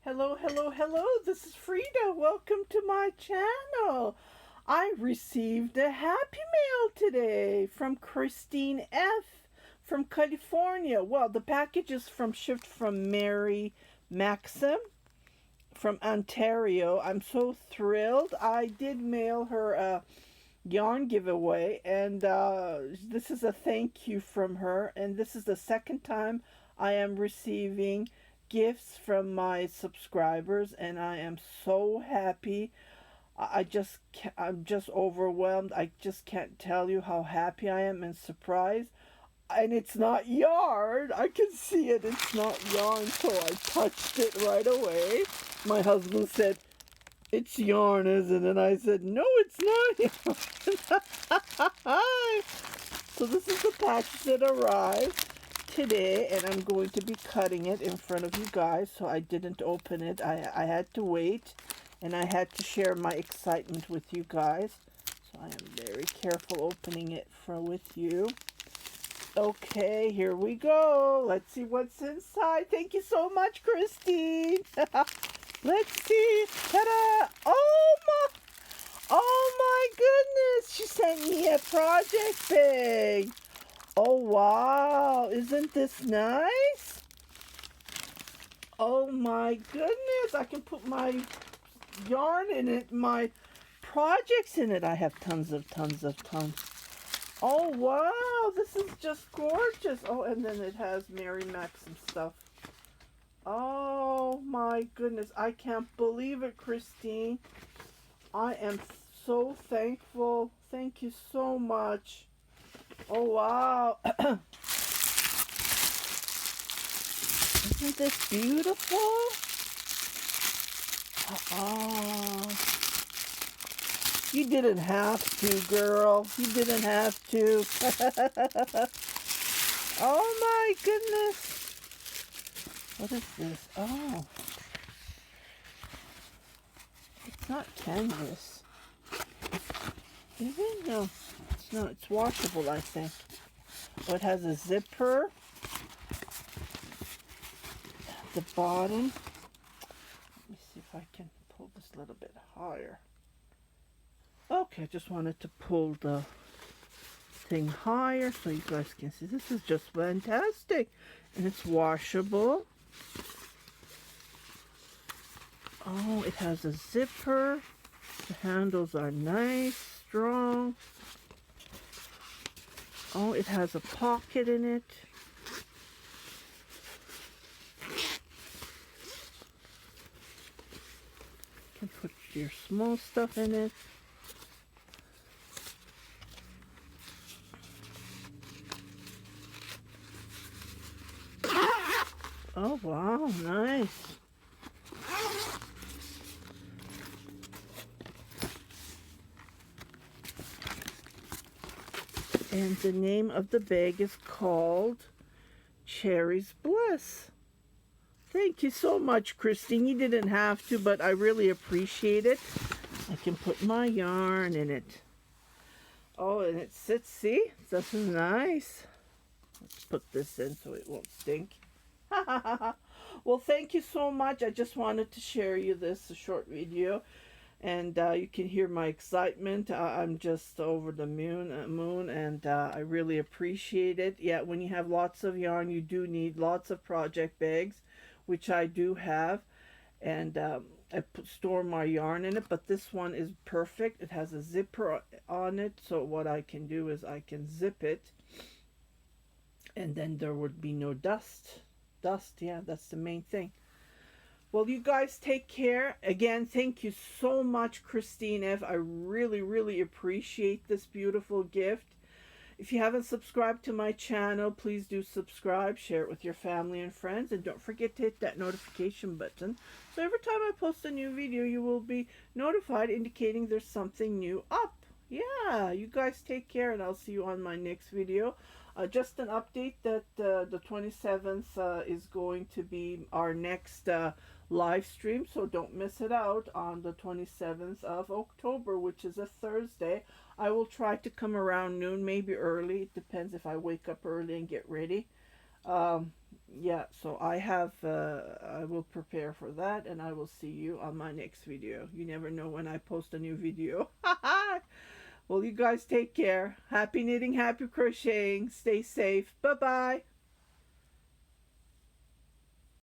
Hello, hello, hello. This is Frida. Welcome to my channel. I received a happy mail today from Kristin F from California. Well, the package is shipped from Mary Maxim from Ontario. I'm so thrilled. I did mail her a yarn giveaway, and this is a thank you from her. And this is the second time I am receiving gifts from my subscribers, and I am so happy. I'm just overwhelmed. I just can't tell you how happy I am and surprised. And it's not yarn. I can see it. It's not yarn, so I touched it right away. My husband said, "It's yarn, isn't it?" And I said, "No, it's not yarn." So this is the package that arrived today, and I'm going to be cutting it in front of you guys, so I didn't open it. I had to wait, and I had to share my excitement with you guys, so I am very careful opening it with you. Okay, here we go. Let's see what's inside. Thank you so much, Christine. Let's see. Ta-da! Oh my goodness! She sent me a project bag. Oh wow! Isn't this nice? Oh my goodness! I can put my yarn in it, my projects in it. I have tons. Oh wow! This is just gorgeous. Oh, and then it has Mary Maxim stuff. Oh my goodness! I can't believe it, Christine. I am so thankful. Thank you so much. Oh wow. Isn't this beautiful? Oh, you didn't have to, girl. You didn't have to. Oh my goodness. What is this? Oh, it's not canvas. Is it? No, it's not. It's washable, I think. Oh, it has a zipper at the bottom. Let me see if I can pull this a little bit higher. Okay, I just wanted to pull the thing higher so you guys can see. This is just fantastic. And it's washable. Oh, it has a zipper. The handles are nice, strong. Oh, it has a pocket in it. You can put your small stuff in it. Oh, wow, nice. And the name of the bag is called Cherry's Bliss. Thank you so much, Christine. You didn't have to, but I really appreciate it. I can put my yarn in it. Oh, and it sits, see? This is nice. Let's put this in so it won't stink. Well, thank you so much. I just wanted to share you this a short video. And you can hear my excitement. I'm just over the moon, and I really appreciate it. Yeah, when you have lots of yarn, you do need lots of project bags, which I do have. And store my yarn in it, but this one is perfect. It has a zipper on it, so what I can do is I can zip it, and then there would be no dust. Yeah, that's the main thing. Well, you guys take care. Again, thank you so much, Kristin F. I really appreciate this beautiful gift. If you haven't subscribed to my channel, please do subscribe, share it with your family and friends, and don't forget to hit that notification button. So every time I post a new video, you will be notified, indicating there's something new up. Yeah, you guys take care, and I'll see you on my next video. Just an update that the 27th is going to be our next live stream, so don't miss it out on the 27th of October, which is a Thursday. I will try to come around noon, maybe early. It depends if I wake up early and get ready. Yeah, so I will prepare for that, and I will see you on my next video. You never know when I post a new video. Well, you guys take care. Happy knitting, happy crocheting. Stay safe. Bye bye.